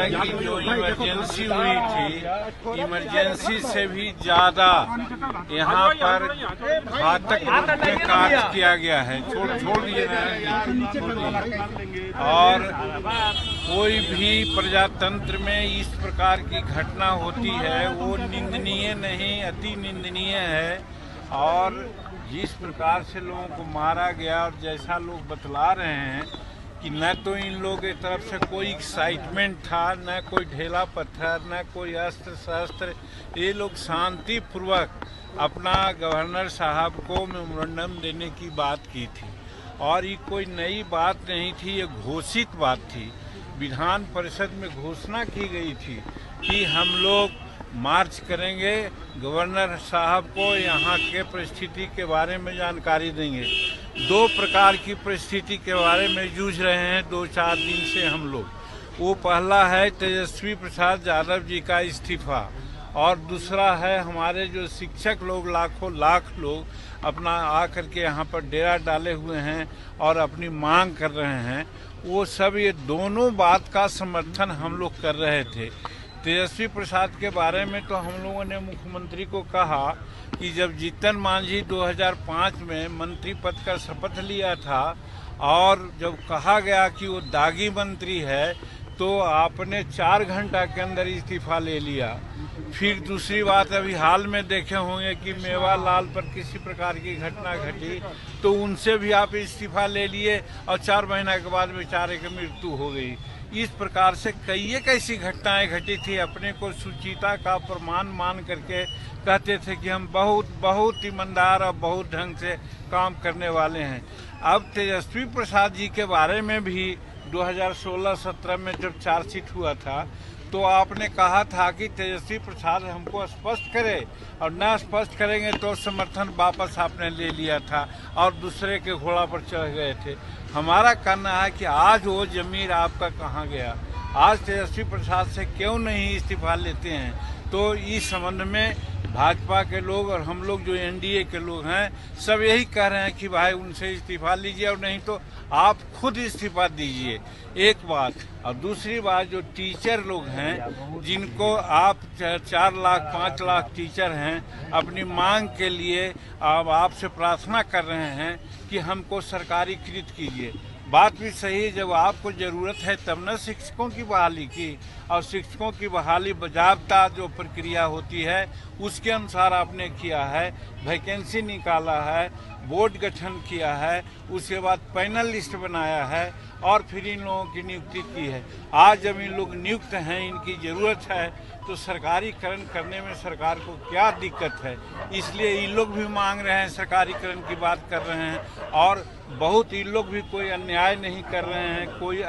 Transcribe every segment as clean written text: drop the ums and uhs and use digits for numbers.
है कि जो इमरजेंसी हुई थी, इमरजेंसी से भी ज्यादा यहाँ पर घातक रूप में कार्य किया गया है। छोड़ दिए और कोई भी प्रजातंत्र में इस प्रकार की घटना होती है वो निंदनीय नहीं, अति निंदनीय है। और जिस प्रकार से लोगों को मारा गया और जैसा लोग बतला रहे हैं कि न तो इन लोगों की तरफ से कोई एक्साइटमेंट था, न कोई ढेला पत्थर, न कोई अस्त्र शस्त्र। ये लोग शांति पूर्वक अपना गवर्नर साहब को मेमोरेंडम देने की बात की थी और ये कोई नई बात नहीं थी, ये घोषित बात थी। विधान परिषद में घोषणा की गई थी कि हम लोग मार्च करेंगे, गवर्नर साहब को यहाँ के परिस्थिति के बारे में जानकारी देंगे। दो प्रकार की परिस्थिति के बारे में जूझ रहे हैं 2-4 दिन से हम लोग। वो पहला है तेजस्वी प्रसाद यादव जी का इस्तीफा और दूसरा है हमारे जो शिक्षक लोग लाखों लाख लोग अपना आकर के यहाँ पर डेरा डाले हुए हैं और अपनी मांग कर रहे हैं। वो सब ये दोनों बात का समर्थन हम लोग कर रहे थे। तेजस्वी प्रसाद के बारे में तो हम लोगों ने मुख्यमंत्री को कहा कि जब जीतन मांझी 2005 में मंत्री पद का शपथ लिया था और जब कहा गया कि वो दागी मंत्री है तो आपने 4 घंटा के अंदर इस्तीफा ले लिया। फिर दूसरी बात, अभी हाल में देखे होंगे कि मेवालाल पर किसी प्रकार की घटना घटी तो उनसे भी आप इस्तीफा ले लिए और 4 महीना के बाद बेचारे की मृत्यु हो गई। इस प्रकार से कई एक ऐसी घटनाएं घटी थी। अपने को सुचिता का प्रमाण मान करके कहते थे कि हम बहुत ईमानदार और बहुत ढंग से काम करने वाले हैं। अब तेजस्वी प्रसाद जी के बारे में भी 2016-17 में जब चार्जशीट हुआ था तो आपने कहा था कि तेजस्वी प्रसाद हमको स्पष्ट करे और न स्पष्ट करेंगे तो समर्थन वापस आपने ले लिया था और दूसरे के घोड़ा पर चढ़ गए थे। हमारा कहना है कि आज वो जमीर आपका कहाँ गया? आज तेजस्वी प्रसाद से क्यों नहीं इस्तीफा लेते हैं? तो इस संबंध में भाजपा के लोग और हम लोग जो एनडीए के लोग हैं सब यही कह रहे हैं कि भाई उनसे इस्तीफा लीजिए और नहीं तो आप खुद इस्तीफा दीजिए, एक बात। और दूसरी बात, जो टीचर लोग हैं जिनको आप 4 लाख 5 लाख टीचर हैं, अपनी मांग के लिए आपसे प्रार्थना कर रहे हैं कि हमको सरकारीकृत कीजिए। बात भी सही है, जब आपको ज़रूरत है तब न शिक्षकों की बहाली की और शिक्षकों की बहाली बाज़ाब्ता जो प्रक्रिया होती है उसके अनुसार आपने किया है। वैकेंसी निकाला है, बोर्ड गठन किया है, उसके बाद पैनल लिस्ट बनाया है और फिर इन लोगों की नियुक्ति की है। आज जब इन लोग नियुक्त हैं, इनकी ज़रूरत है तो सरकारीकरण करने में सरकार को क्या दिक्कत है? इसलिए इन लोग भी मांग रहे हैं, सरकारीकरण की बात कर रहे हैं और बहुत इन लोग भी कोई अन्याय नहीं कर रहे हैं, कोई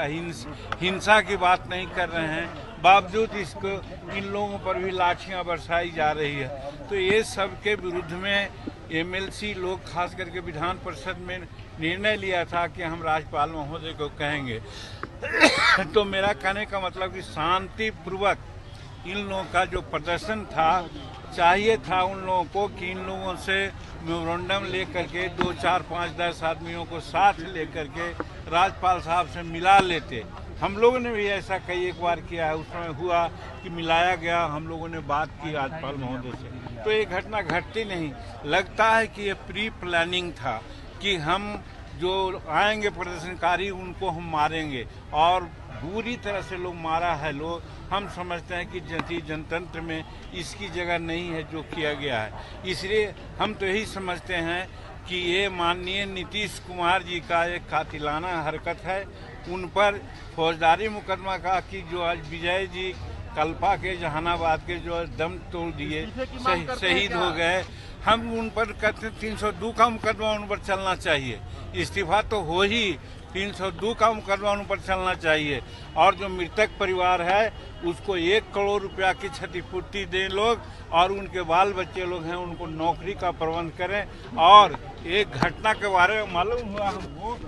हिंसा की बात नहीं कर रहे हैं, बावजूद इसको इन लोगों पर भी लाठियां बरसाई जा रही है। तो ये सब के विरुद्ध में एमएलसी लोग खास करके विधान परिषद में निर्णय लिया था कि हम राज्यपाल महोदय को कहेंगे। तो मेरा कहने का मतलब कि शांतिपूर्वक इन लोगों का जो प्रदर्शन था, चाहिए था उन लोगों को कि इन लोगों से मेमोरेंडम लेकर के 2, 4, 5, 10 आदमियों को साथ लेकर के राज्यपाल साहब से मिला लेते। हम लोगों ने भी ऐसा कई एक बार किया है, उस समय हुआ कि मिलाया गया, हम लोगों ने बात की राज्यपाल महोदय से, तो ये घटना घटती नहीं। लगता है कि ये प्री प्लानिंग था कि हम जो आएंगे प्रदर्शनकारी उनको हम मारेंगे और बुरी तरह से लोग मारा है। लोग हम समझते हैं कि जनतंत्र में इसकी जगह नहीं है जो किया गया है। इसलिए हम तो यही समझते हैं कि ये माननीय नीतीश कुमार जी का एक कातिलाना हरकत है। उन पर फौजदारी मुकदमा का कि जो आज विजय जी कल्पा के जहानाबाद के जो दम तोड़ दिए, शहीद हो गए, हम उन पर कहते 302 का मुकदमा उन पर चलना चाहिए। इस्तीफा तो हो ही, 302 का मुकदमा उन पर चलना चाहिए और जो मृतक परिवार है उसको 1 करोड़ रुपया की क्षतिपूर्ति दें लोग और उनके बाल बच्चे लोग हैं उनको नौकरी का प्रबंध करें। और एक घटना के बारे में मालूम हुआ हमको